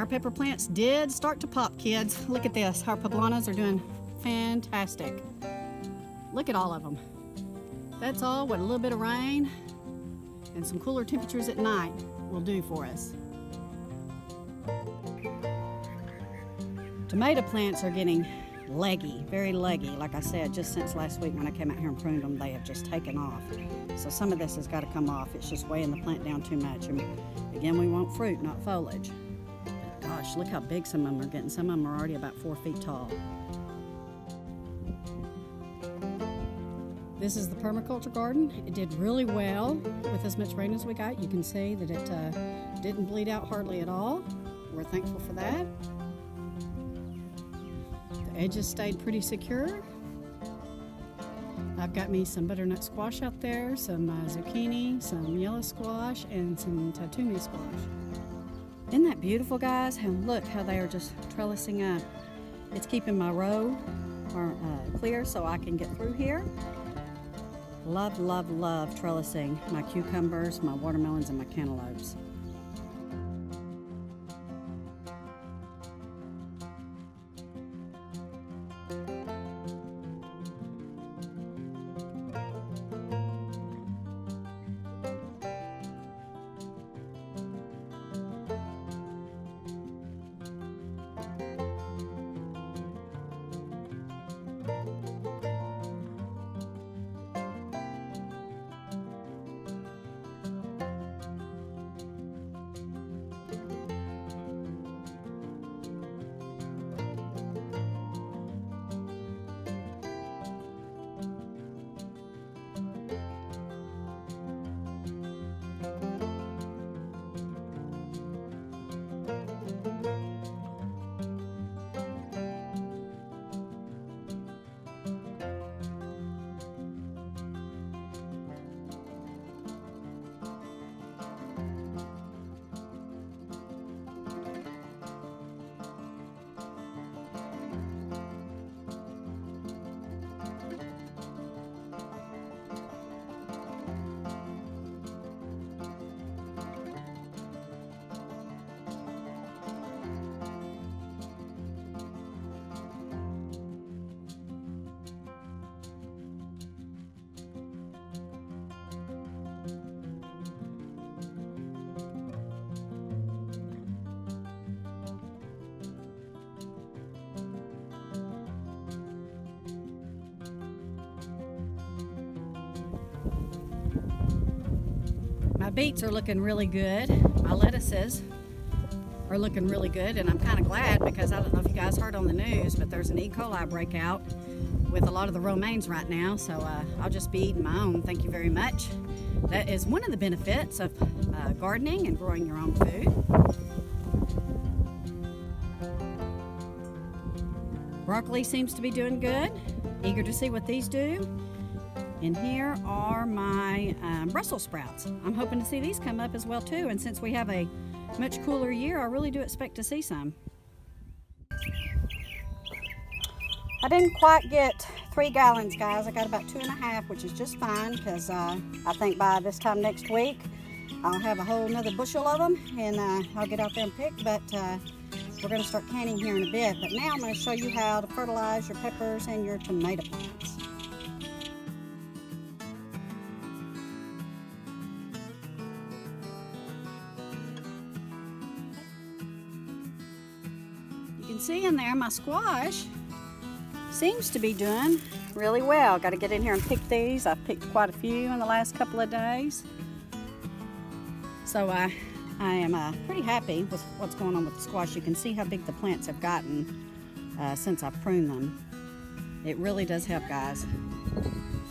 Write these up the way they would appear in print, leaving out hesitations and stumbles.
Our pepper plants did start to pop, kids. Look at this. Our poblanas are doing fantastic. Look at all of them. That's all what a little bit of rain and some cooler temperatures at night will do for us. Tomato plants are getting leggy, very leggy. Like I said, just since last week when I came out here and pruned them, they have just taken off. So some of this has got to come off. It's just weighing the plant down too much. And again, we want fruit, not foliage. But gosh, look how big some of them are getting. Some of them are already about 4 feet tall. This is the permaculture garden. It did really well with as much rain as we got. You can see that it didn't bleed out hardly at all. We're thankful for that. The edges stayed pretty secure. I've got me some butternut squash out there, some zucchini, some yellow squash, and some tatumi squash. Isn't that beautiful, guys? And look how they are just trellising up. It's keeping my row clear so I can get through here. Love, love, love trellising my cucumbers, my watermelons, and my cantaloupes. My beets are looking really good. My lettuces are looking really good, and I'm kind of glad because I don't know if you guys heard on the news, but there's an E. coli breakout with a lot of the romaines right now, so I'll just be eating my own. Thank you very much. That is one of the benefits of gardening and growing your own food. Broccoli seems to be doing good. Eager to see what these do. And here are my Brussels sprouts. I'm hoping to see these come up as well too, and since we have a much cooler year, I really do expect to see some. I didn't quite get 3 gallons, guys. I got about 2.5, which is just fine because I think by this time next week, I'll have a whole nother bushel of them, and I'll get out there and pick, but we're gonna start canning here in a bit. But now I'm gonna show you how to fertilize your peppers and your tomato plants. You can see in there my squash seems to be doing really well. Got to get in here and pick these. I've picked quite a few in the last couple of days. So I am pretty happy with what's going on with the squash. You can see how big the plants have gotten since I've pruned them. It really does help, guys.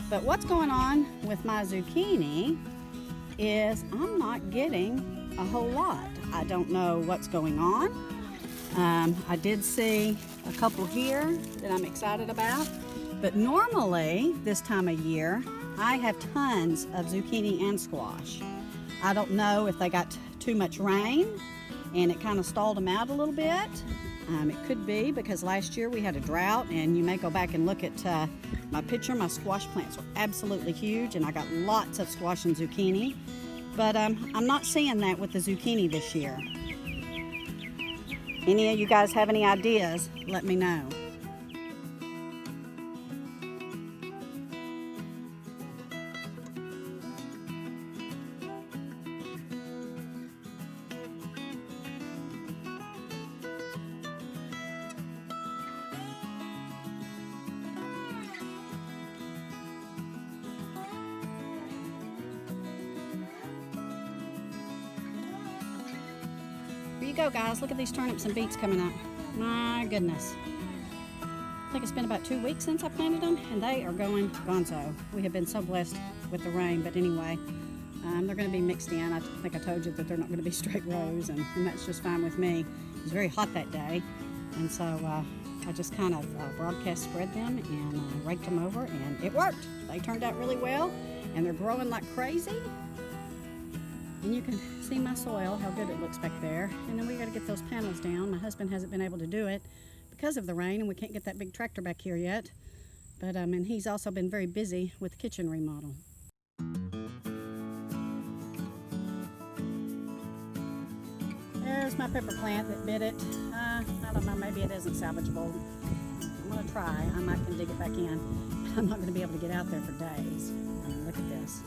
But what's going on with my zucchini is I'm not getting a whole lot. I don't know what's going on. I did see a couple here that I'm excited about, but normally this time of year I have tons of zucchini and squash. I don't know if they got too much rain and it kind of stalled them out a little bit. It could be because last year we had a drought, and you may go back and look at my picture. My squash plants were absolutely huge and I got lots of squash and zucchini, but I'm not seeing that with the zucchini this year. Any of you guys have any ideas, let me know. Here you go, guys. Look at these turnips and beets coming up. My goodness. I think it's been about 2 weeks since I planted them, and they are going gonzo. We have been so blessed with the rain, but anyway, they're going to be mixed in. I think I told you that they're not going to be straight rows, and that's just fine with me. It was very hot that day, and so I just kind of broadcast spread them and raked them over, and it worked. They turned out really well, and they're growing like crazy. And you can see my soil, how good it looks back there. And then we got to get those panels down. My husband hasn't been able to do it because of the rain, and we can't get that big tractor back here yet. But and he's also been very busy with the kitchen remodel. There's my pepper plant that bit it. I don't know, maybe it isn't salvageable. I'm gonna try. I might can dig it back in. I'm not gonna be able to get out there for days. I mean, look at this.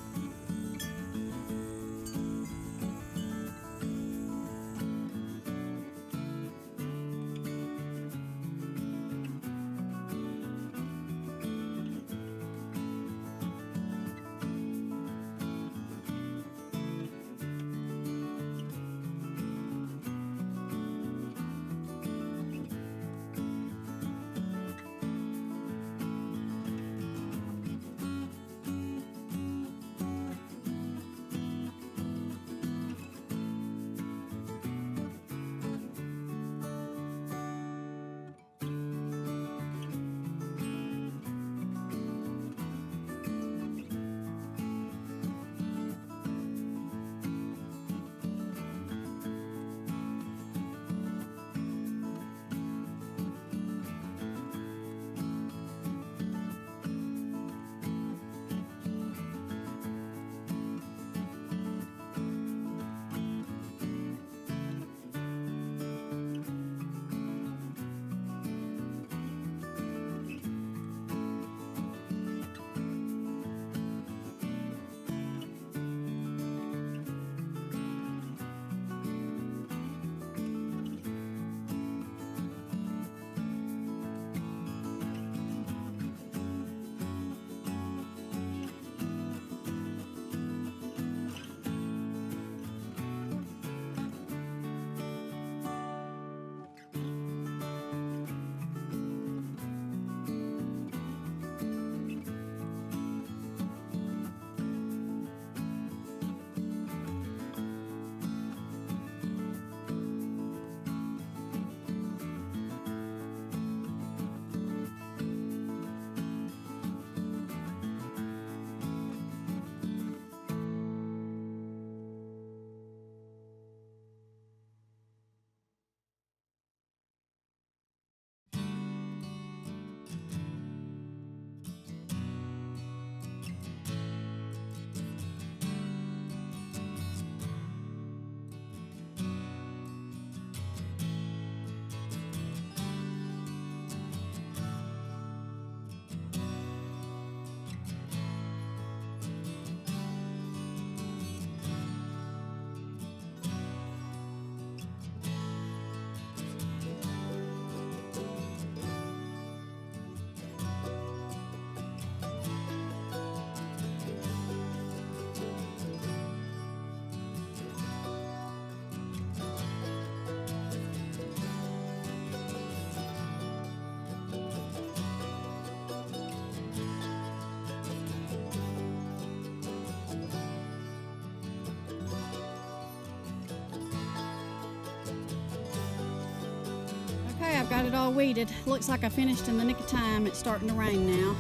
I've got it all weeded. Looks like I finished in the nick of time. It's starting to rain now,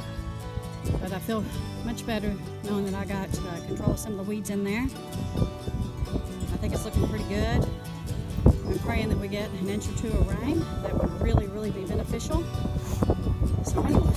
but I feel much better knowing that I got control of some of the weeds in there. I think it's looking pretty good. I'm praying that we get an inch or two of rain. That would really, really be beneficial. So anyway.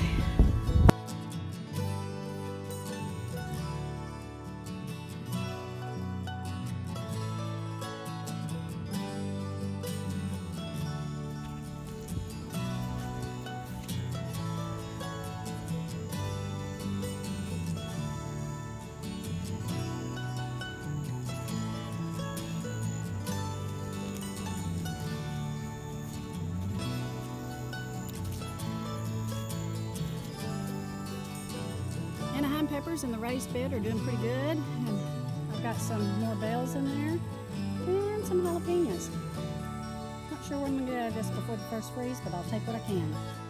peppers in the raised bed are doing pretty good. And I've got some more bells in there and some jalapenos. Not sure what I'm going to get out of this before the first freeze, but I'll take what I can.